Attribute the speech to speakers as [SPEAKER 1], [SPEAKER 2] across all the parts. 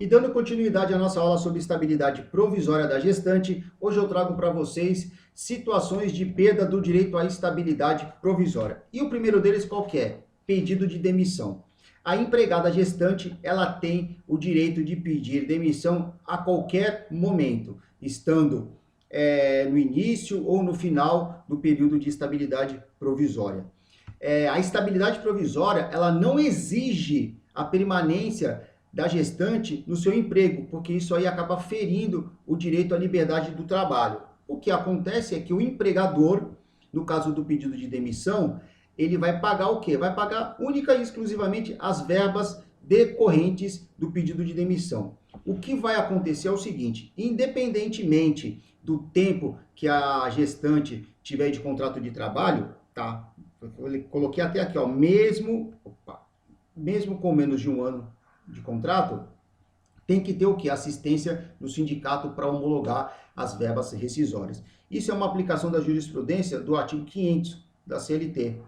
[SPEAKER 1] E dando continuidade à nossa aula sobre estabilidade provisória da gestante, hoje eu trago para vocês situações de perda do direito à estabilidade provisória. E o primeiro deles qual que é? Pedido de demissão. A empregada gestante, ela tem o direito de pedir demissão a qualquer momento, estando no início ou no final do período de estabilidade provisória. A estabilidade provisória, ela não exige a permanência da gestante no seu emprego, porque isso aí acaba ferindo o direito à liberdade do trabalho. O que acontece é que o empregador, no caso do pedido de demissão, ele vai pagar o quê? Vai pagar única e exclusivamente as verbas decorrentes do pedido de demissão. O que vai acontecer é o seguinte, independentemente do tempo que a gestante tiver de contrato de trabalho, tá? Eu coloquei até aqui, ó, mesmo com menos de um ano de contrato, tem que ter o que? Assistência do sindicato para homologar as verbas rescisórias. Isso é uma aplicação da jurisprudência do artigo 500 da CLT,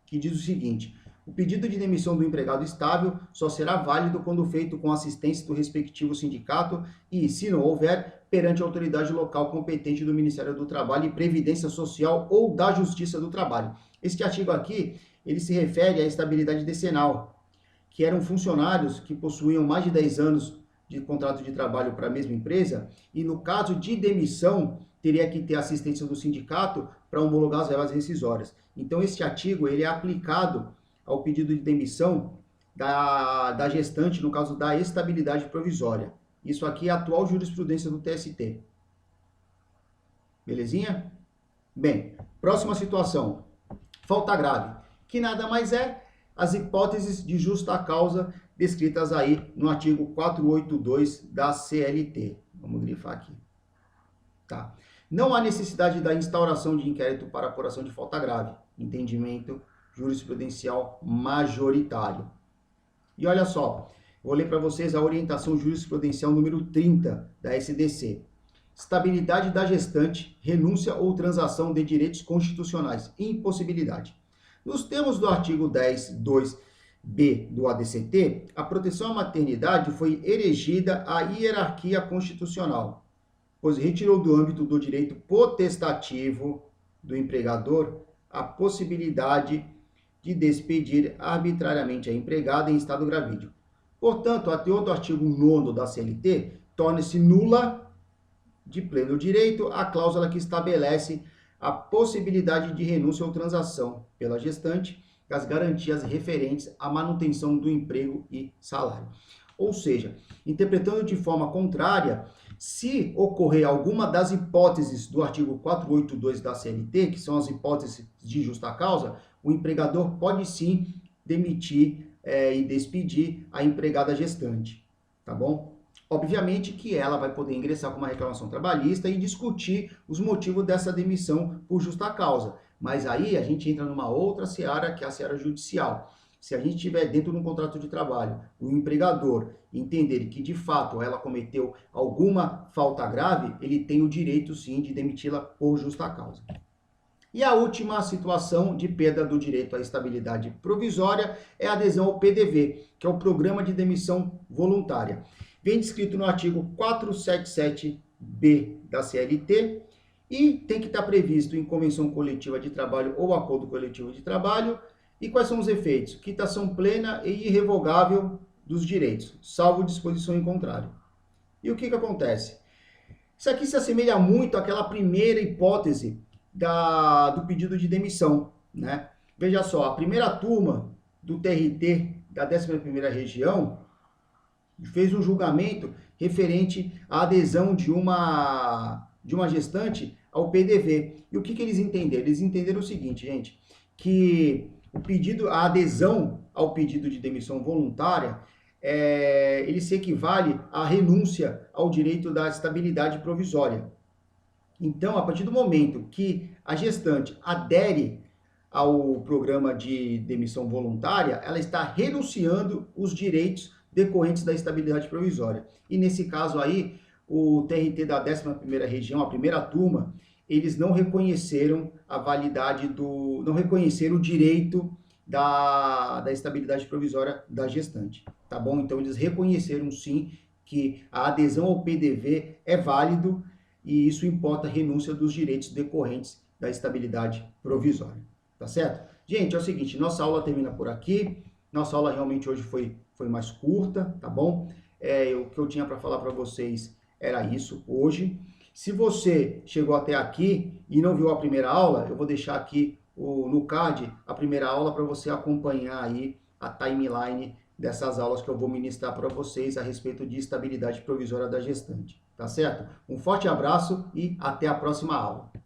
[SPEAKER 1] que diz o seguinte: o pedido de demissão do empregado estável só será válido quando feito com assistência do respectivo sindicato e, se não houver, perante a autoridade local competente do Ministério do Trabalho e Previdência Social ou da Justiça do Trabalho. Este artigo aqui, ele se refere à estabilidade decenal, que eram funcionários que possuíam mais de 10 anos de contrato de trabalho para a mesma empresa, e no caso de demissão, teria que ter assistência do sindicato para homologar as verbas rescisórias. Então, este artigo ele é aplicado ao pedido de demissão da gestante, no caso da estabilidade provisória. Isso aqui é a atual jurisprudência do TST. Belezinha? Bem, próxima situação. Falta grave, que nada mais é as hipóteses de justa causa descritas aí no artigo 482 da CLT. Vamos grifar aqui. Tá. Não há necessidade da instauração de inquérito para apuração de falta grave. Entendimento jurisprudencial majoritário. E olha só, vou ler para vocês a orientação jurisprudencial número 30 da SDC. Estabilidade da gestante, renúncia ou transação de direitos constitucionais, impossibilidade. Nos termos do artigo 10.2b do ADCT, a proteção à maternidade foi erigida à hierarquia constitucional, pois retirou do âmbito do direito potestativo do empregador a possibilidade de despedir arbitrariamente a empregada em estado gravídeo. Portanto, a teor do artigo 9º da CLT, torna-se nula de pleno direito a cláusula que estabelece a possibilidade de renúncia ou transação pela gestante das garantias referentes à manutenção do emprego e salário. Ou seja, interpretando de forma contrária, se ocorrer alguma das hipóteses do artigo 482 da CLT, que são as hipóteses de justa causa, o empregador pode sim demitir e despedir a empregada gestante, tá bom? Obviamente que ela vai poder ingressar com uma reclamação trabalhista e discutir os motivos dessa demissão por justa causa. Mas aí a gente entra numa outra seara, que é a seara judicial. Se a gente estiver dentro de um contrato de trabalho, o empregador entender que de fato ela cometeu alguma falta grave, ele tem o direito sim de demiti-la por justa causa. E a última situação de perda do direito à estabilidade provisória é a adesão ao PDV, que é o Programa de Demissão Voluntária. Vem descrito no artigo 477b da CLT e tem que estar previsto em convenção coletiva de trabalho ou acordo coletivo de trabalho. E quais são os efeitos? Quitação plena e irrevogável dos direitos, salvo disposição em contrário. E o que acontece? Isso aqui se assemelha muito àquela primeira hipótese do pedido de demissão, né? Veja só, a primeira turma do TRT da 11ª Região fez um julgamento referente à adesão de uma gestante ao PDV. E o que eles entenderam? Eles entenderam o seguinte, gente, que a adesão ao pedido de demissão voluntária, ele se equivale à renúncia ao direito da estabilidade provisória. Então, a partir do momento que a gestante adere ao programa de demissão voluntária, ela está renunciando os direitos decorrentes da estabilidade provisória. E nesse caso aí, o TRT da 11ª Região, a primeira turma, eles não reconheceram a validade não reconheceram o direito da estabilidade provisória da gestante, tá bom? Então, eles reconheceram sim que a adesão ao PDV é válido e isso importa a renúncia dos direitos decorrentes da estabilidade provisória, tá certo? Gente, é o seguinte, nossa aula termina por aqui, nossa aula realmente hoje foi mais curta, tá bom? O que eu tinha para falar para vocês era isso hoje. Se você chegou até aqui e não viu a primeira aula, eu vou deixar aqui no card a primeira aula para você acompanhar aí a timeline dessas aulas que eu vou ministrar para vocês a respeito de estabilidade provisória da gestante, tá certo? Um forte abraço e até a próxima aula.